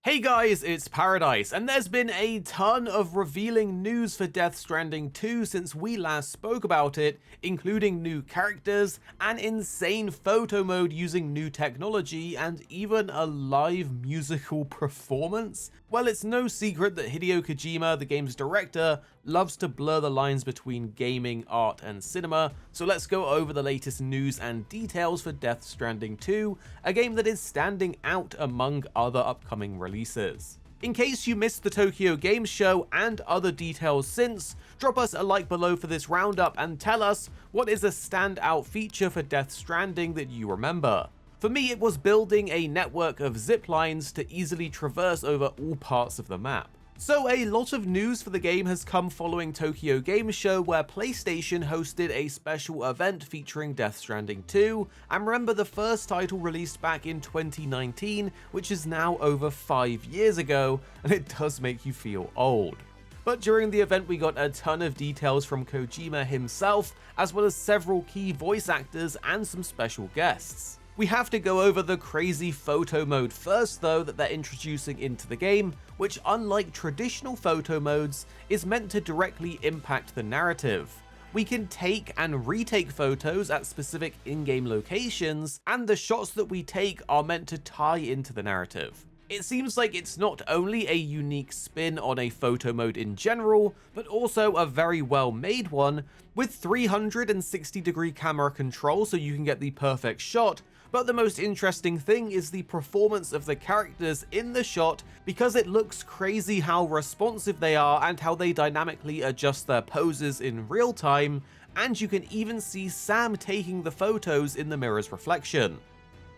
Hey guys, it's Paradise, and there's been a ton of revealing news for Death Stranding 2 since we last spoke about it, including new characters, an insane photo mode using new technology, and even a live musical performance. Well, it's no secret that Hideo Kojima, the game's director, loves to blur the lines between gaming, art, and cinema, so let's go over the latest news and details for Death Stranding 2, a game that is standing out among other upcoming releases. In case you missed the Tokyo Game Show and other details since, drop us a like below for this roundup and tell us what is a standout feature for Death Stranding that you remember. For me, it was building a network of zip lines to easily traverse over all parts of the map. So a lot of news for the game has come following Tokyo Game Show, where PlayStation hosted a special event featuring Death Stranding 2, and remember, the first title released back in 2019, which is now over 5 years ago, and it does make you feel old. But during the event we got a ton of details from Kojima himself, as well as several key voice actors and some special guests. We have to go over the crazy photo mode first though that they're introducing into the game, which unlike traditional photo modes, is meant to directly impact the narrative. We can take and retake photos at specific in-game locations, and the shots that we take are meant to tie into the narrative. It seems like it's not only a unique spin on a photo mode in general, but also a very well made one, with 360-degree camera control so you can get the perfect shot. But the most interesting thing is the performance of the characters in the shot, because it looks crazy how responsive they are and how they dynamically adjust their poses in real time, and you can even see Sam taking the photos in the mirror's reflection.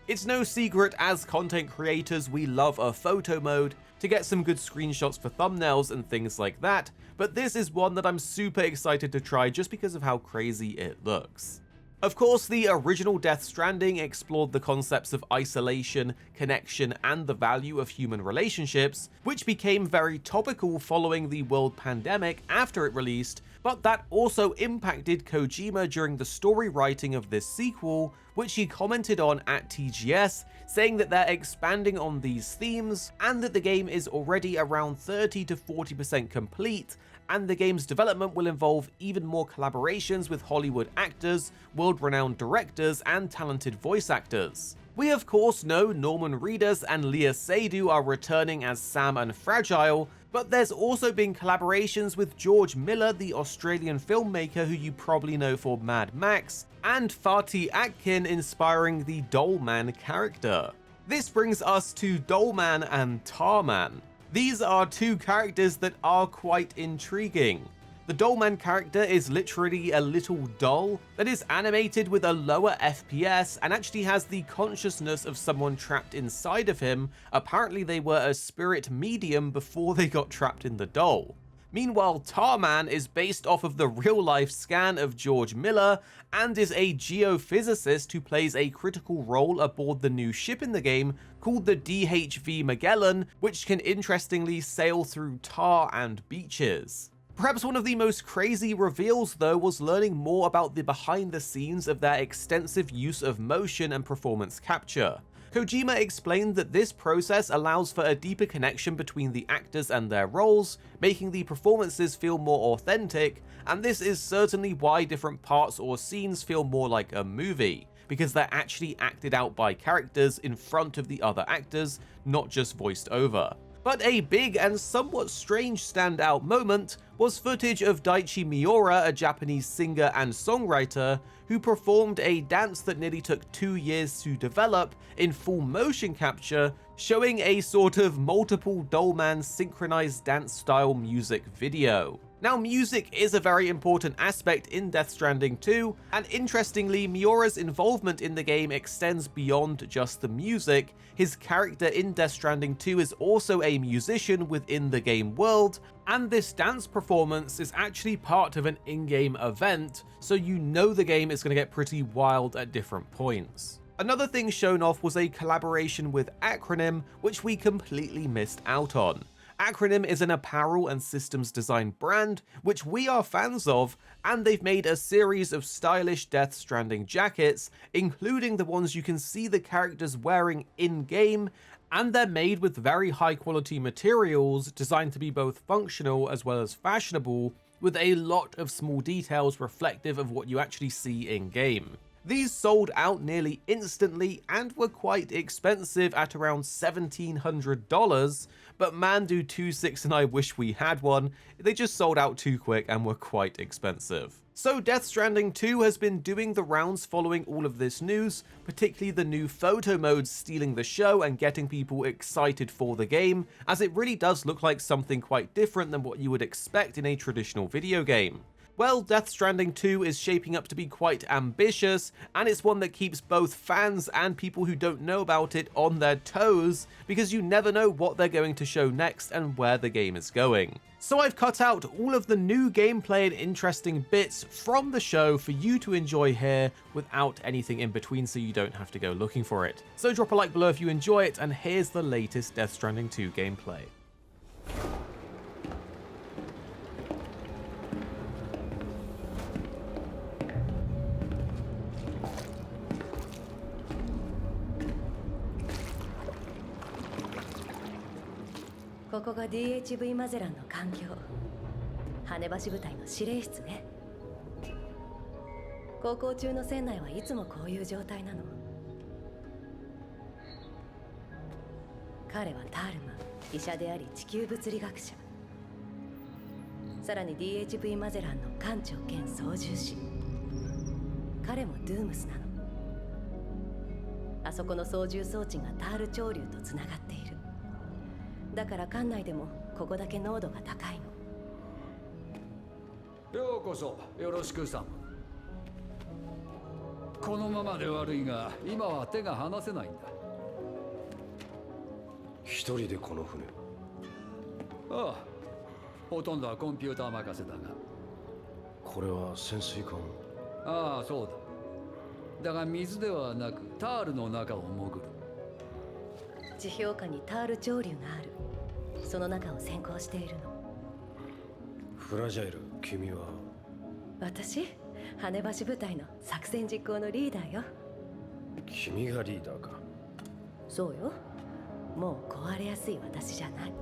It's no secret, as content creators, we love a photo mode to get some good screenshots for thumbnails and things like that, but this is one that I'm super excited to try just because of how crazy it looks. Of course, the original Death Stranding explored the concepts of isolation, connection, and the value of human relationships, which became very topical following the world pandemic after it released, but that also impacted Kojima during the story writing of this sequel, which he commented on at TGS, saying that they're expanding on these themes, and that the game is already around 30 to 40% complete, and the game's development will involve even more collaborations with Hollywood actors, world-renowned directors, and talented voice actors. We of course know Norman Reedus and Leah Seydoux are returning as Sam and Fragile, but there's also been collaborations with George Miller, the Australian filmmaker who you probably know for Mad Max, and Fatih Akin inspiring the Dollman character. This brings us to Dollman and Tarman. These are two characters that are quite intriguing. The Dollman character is literally a little doll that is animated with a lower FPS and actually has the consciousness of someone trapped inside of him. Apparently they were a spirit medium before they got trapped in the doll. Meanwhile, Tarman is based off of the real-life scan of George Miller and is a geophysicist who plays a critical role aboard the new ship in the game called the DHV Magellan, which can interestingly sail through tar and beaches. Perhaps one of the most crazy reveals though was learning more about the behind the scenes of their extensive use of motion and performance capture. Kojima explained that this process allows for a deeper connection between the actors and their roles, making the performances feel more authentic, and this is certainly why different parts or scenes feel more like a movie, because they're actually acted out by characters in front of the other actors, not just voiced over. But a big and somewhat strange standout moment was footage of Daichi Miura, a Japanese singer and songwriter, who performed a dance that nearly took 2 years to develop in full motion capture, showing a sort of multiple Dollman synchronized dance style music video. Now, music is a very important aspect in Death Stranding 2, and interestingly, Miura's involvement in the game extends beyond just the music. His character in Death Stranding 2 is also a musician within the game world, and this dance performance is actually part of an in-game event, so you know the game is going to get pretty wild at different points. Another thing shown off was a collaboration with Acronym, which we completely missed out on. Acronym is an apparel and systems design brand, which we are fans of, and they've made a series of stylish Death Stranding jackets, including the ones you can see the characters wearing in-game, And they're made with very high quality materials designed to be both functional as well as fashionable, with a lot of small details reflective of what you actually see in game. These sold out nearly instantly and were quite expensive at around $1,700, but man do 2.6 and I wish we had one, they just sold out too quick and were quite expensive. So Death Stranding 2 has been doing the rounds following all of this news, particularly the new photo modes stealing the show and getting people excited for the game, as it really does look like something quite different than what you would expect in a traditional video game. Well, Death Stranding 2 is shaping up to be quite ambitious, and it's one that keeps both fans and people who don't know about it on their toes, because you never know what they're going to show next and where the game is going. So I've cut out all of the new gameplay and interesting bits from the show for you to enjoy here without anything in between, so you don't have to go looking for it. So drop a like below if you enjoy it, and here's the latest Death Stranding 2 gameplay. ここが DHV マゼランの環境。羽橋部隊の司令室ね。航行中の船内はいつもこういう状態なの。彼はタールマン、医者であり地球物理学者。さらに DHV マゼランの艦長兼操縦士。彼もドゥームスなの。あそこの操縦装置がタール潮流とつながっている。だから艦内でもここだけ濃度が高いの。ようこそよろしくさん。このままで悪いが今は手が離せないんだ。一人でこの船？ああ、ほとんどはコンピューター任せだが。これは潜水艦？ああ、そうだ。だが水ではなくタールの中を潜る。地表下にタール潮流がある。その中を先行しているの。フラジャイル、君は？私？羽橋部隊の作戦実行のリーダーよ。君がリーダーか？そうよ。もう壊れやすい私じゃない。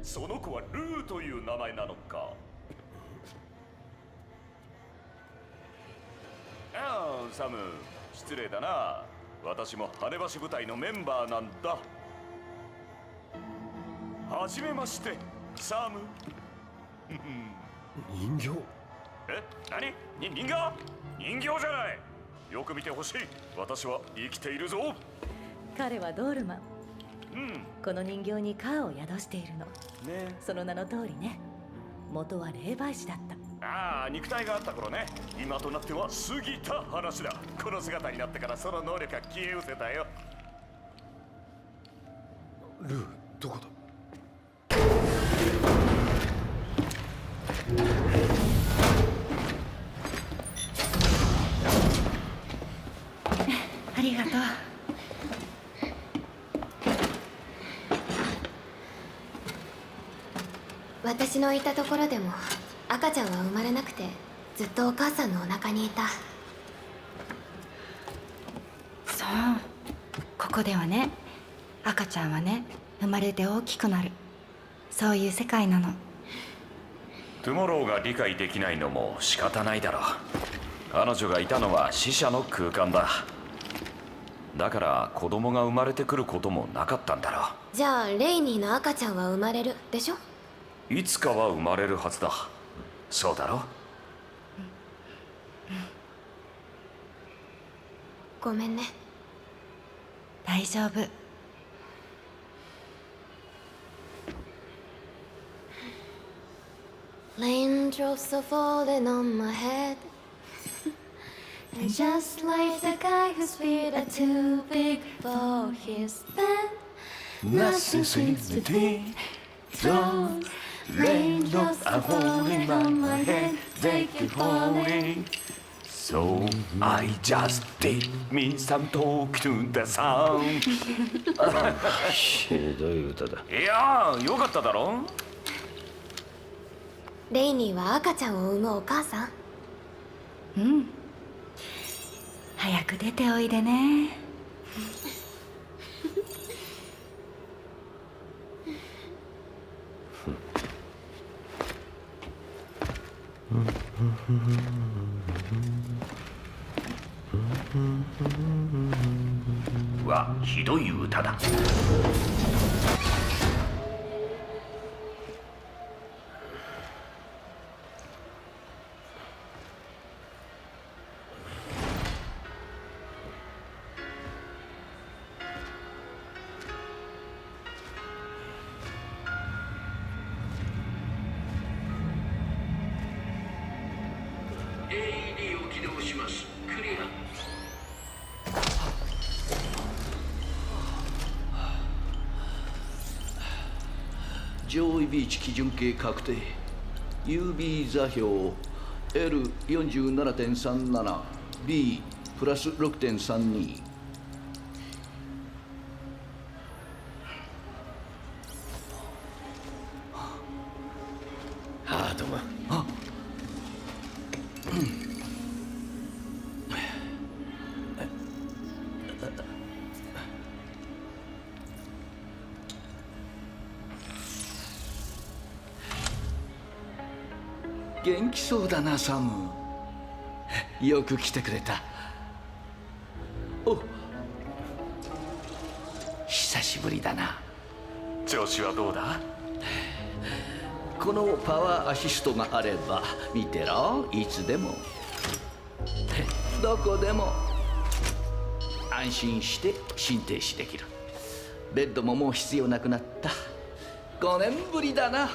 その子はルーという名前なのか。ああ、サム、失礼だな。私も羽橋部隊のメンバーなんだ。はじめまして、サム。人形？え、何？人形？人形じゃない。よく見てほしい。私は生きているぞ。彼はドールマン。この人形にカーを宿しているの。ね、その名の通りね。元は霊媒師だった。ああ、肉体があった頃ね。今となっては過ぎた話だ。この姿になってからその能力が消え失せたよ。ルー、どこだ？ありがとう。私のいたところでも赤ちゃんは生まれなくて、ずっとお母さんのお腹にいた。そう、ここではね、赤ちゃんはね、生まれて大きくなる。そういう世界なの。トゥモローが理解できないのも仕方ないだろう。彼女がいたのは死者の空間だ。だから子供が生まれてくることもなかったんだろう。じゃあレイニーの赤ちゃんは生まれるでしょ？いつかは生まれるはずだ。そうだろ？ごめんね。大丈夫。Raindrops are falling on my head And just like the guy whose feet are too big for his bed Nothing seems to be thrown Raindrops are falling on my head, they keep falling. So I just did me some talk to the sun ひどい歌だ。いやーよかっただろ。レイニーは赤ちゃんを産むお母さん。早く出ておいでね。わ、ひどい歌だ。AED を起動します。クリア。上位ビーチ基準形確定 UB 座標 L47.37 B プラス 6.32ハートマン。元気そうだなサム。よく来てくれた。お、久しぶりだな。調子はどうだ。このパワーアシストがあれば見てろ、いつでもどこでも安心して心停止できる。ベッドももう必要なくなった。5年ぶりだな。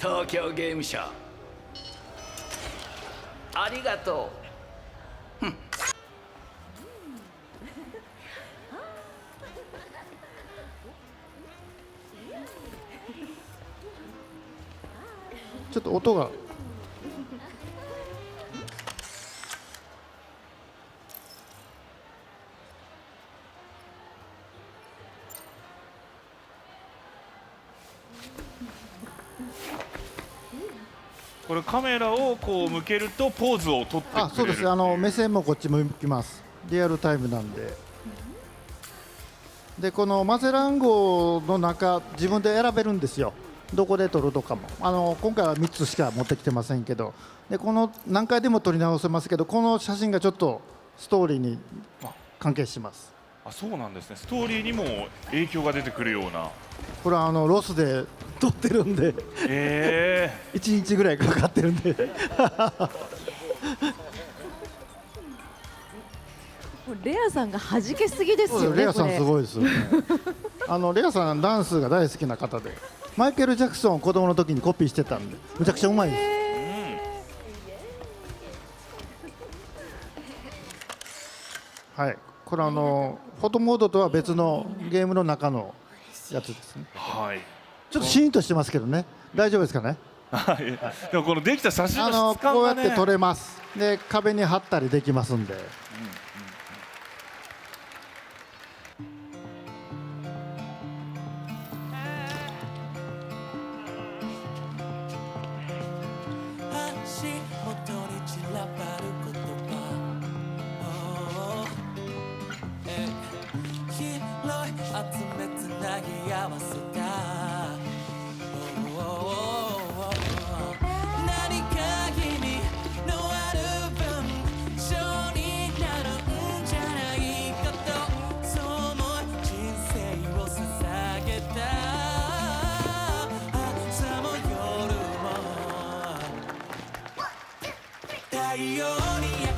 東京ゲームショウありがとう。ちょっと音がこれカメラをこう向けるとポーズを取ってくれる。そうです。目線もこっち向きます。リアルタイムなんで。でこのマゼラン号の中自分で選べるんですよ。どこで撮るとかも今回は3つしか持ってきてませんけど、でこの何回でも撮り直せますけど、この写真がちょっとストーリーに関係します。あ、そうなんですね。ストーリーにも影響が出てくるような。これはロスで撮ってるんで、1日ぐらいかかってるんでレアさんが弾けすぎですよね。レアさんすごいですよねレアさんダンスが大好きな方で、マイケル・ジャクソンを子供の時にコピーしてたんでむちゃくちゃうまいです。はい、これフォトモードとは別のゲームの中のやつですね。はい。ちょっとシーンとしてますけどね、大丈夫ですかね。でもこのできた写真の質感がね、こうやって撮れます。で壁に貼ったりできますんで。太陽に